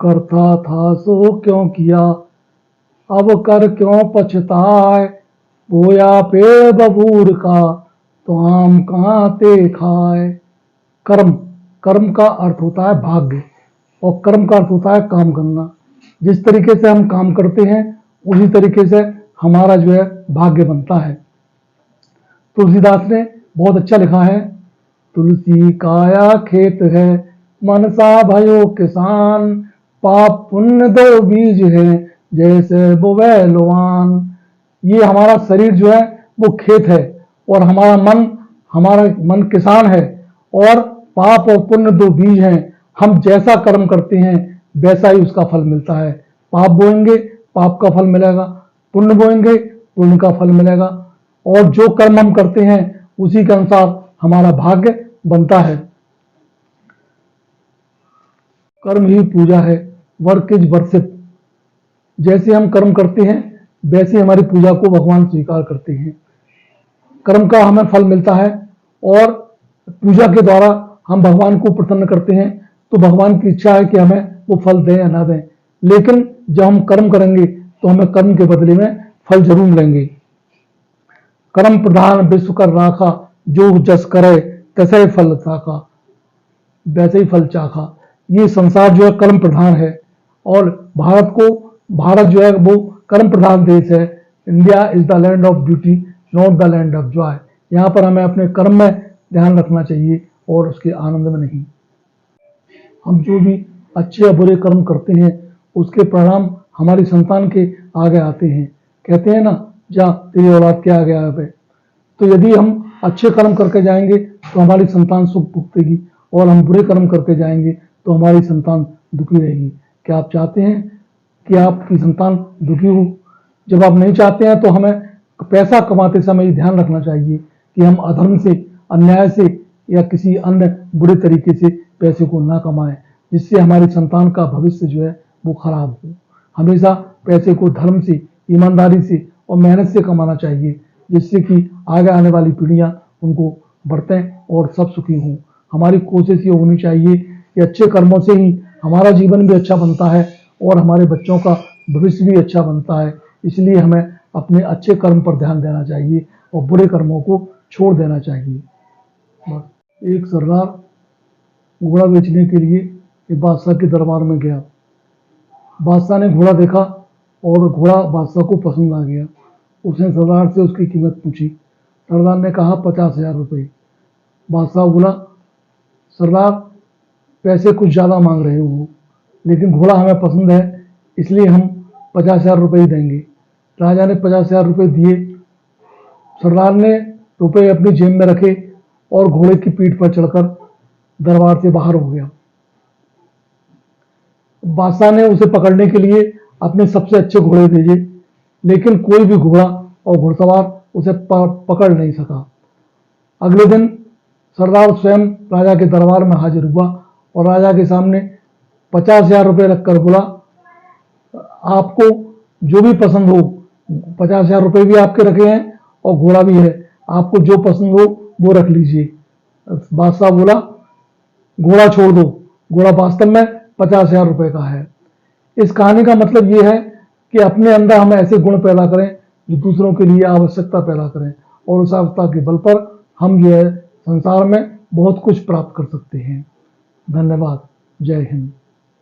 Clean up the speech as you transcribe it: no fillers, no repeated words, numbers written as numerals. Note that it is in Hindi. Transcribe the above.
करता था सो क्यों किया, अब कर क्यों पछताए। बोया पेड़ बबूर का, तो आम कहाँ ते खाए। कर्म, कर्म का अर्थ होता है भाग्य, और कर्म का अर्थ होता है काम करना। जिस तरीके से हम काम करते हैं उसी तरीके से हमारा जो है भाग्य बनता है। तुलसीदास ने बहुत अच्छा लिखा है, तुलसी काया खेत है, मनसा भयो किसान। पाप पुण्य दो बीज है, जैसे बोवे लोवान। ये हमारा शरीर जो है वो खेत है, और हमारा मन किसान है, और पाप और पुण्य दो बीज हैं। हम जैसा कर्म करते हैं वैसा ही उसका फल मिलता है। पाप बोएंगे पाप का फल मिलेगा, पुण्य बोएंगे पुण्य का फल मिलेगा, और जो कर्म हम करते हैं उसी के अनुसार हमारा भाग्य बनता है। कर्म ही पूजा है, वर्क इज वर्शिप। जैसे हम कर्म करते हैं वैसे हमारी पूजा को भगवान स्वीकार करते हैं। कर्म का हमें फल मिलता है, और पूजा के द्वारा हम भगवान को प्रसन्न करते हैं, तो भगवान की इच्छा है कि हमें वो फल दें या ना दें। लेकिन जब हम कर्म करेंगे तो हमें कर्म के बदले में फल जरूर मिलेंगे। कर्म प्रधान विश्व कर राखा, जो जस करे तैसे फल चाखा, वैसे ही फल चाखा। ये संसार जो है कर्म प्रधान है, और भारत जो है वो कर्म प्रधान देश है। India is the land of duty, not the land of Joy. यहाँ पर हमें अपने कर्म में ध्यान रखना चाहिए और उसके आनंद में नहीं। हम जो भी अच्छे या बुरे कर्म करते हैं उसके परिणाम हमारी संतान के आगे आते हैं। कहते हैं ना, जा तेरी औलाद के आगे आगे। तो यदि हम अच्छे कर्म करके जाएंगे तो हमारी संतान सुख भुगतेगी, और हम बुरे कर्म करके जाएंगे तो हमारी संतान दुखी रहेगी। क्या आप चाहते हैं कि आपकी संतान दुखी हो? जब आप नहीं चाहते हैं तो हमें पैसा कमाते समय ध्यान रखना चाहिए कि हम अधर्म से, अन्याय से या किसी अन्य बुरे तरीके से पैसे को ना कमाएं, जिससे हमारी संतान का भविष्य जो है वो खराब हो। हमेशा पैसे को धर्म से, ईमानदारी से और मेहनत से कमाना चाहिए, जिससे कि आगे आने वाली पीढ़ियां उनको बरतें और सब सुखी हों। हमारी कोशिश ये होनी चाहिए कि अच्छे कर्मों से ही हमारा जीवन भी अच्छा बनता है और हमारे बच्चों का भविष्य भी अच्छा बनता है। इसलिए हमें अपने अच्छे कर्म पर ध्यान देना चाहिए और बुरे कर्मों को छोड़ देना चाहिए। बस। एक सरदार घोड़ा बेचने के लिए एक बादशाह के दरबार में गया। बादशाह ने घोड़ा देखा और घोड़ा बादशाह को पसंद आ गया। उसने सरदार से उसकी कीमत पूछी। सरदार ने कहा 50,000 रुपये। बादशाह बोला, सरदार पैसे कुछ ज़्यादा मांग रहे हो, लेकिन घोड़ा हमें पसंद है, इसलिए हम 50,000 रुपये ही देंगे। राजा ने 50,000 रुपये दिए। सरदार ने रुपये अपनी जेब में रखे और घोड़े की पीठ पर चढ़कर दरबार से बाहर हो गया। बादशाह ने उसे पकड़ने के लिए अपने सबसे अच्छे घोड़े भेजे, लेकिन कोई भी घोड़ा और घुड़सवार उसे पकड़ नहीं सका। अगले दिन सरदार स्वयं राजा के दरबार में हाजिर हुआ और राजा के सामने 50,000 रुपये रखकर बोला, आपको जो भी पसंद हो, 50,000 रुपये भी आपके रखे हैं और घोड़ा भी है, आपको जो पसंद हो वो रख लीजिए। बादशाह बोला, घोड़ा छोड़ दो, घोड़ा वास्तव में 50,000 रुपये का है। इस कहानी का मतलब ये है कि अपने अंदर हम ऐसे गुण पैदा करें जो दूसरों के लिए आवश्यकता पैदा करें, और उस आवश्यकता के बल पर हम जो है संसार में बहुत कुछ प्राप्त कर सकते हैं। धन्यवाद। जय हिंद।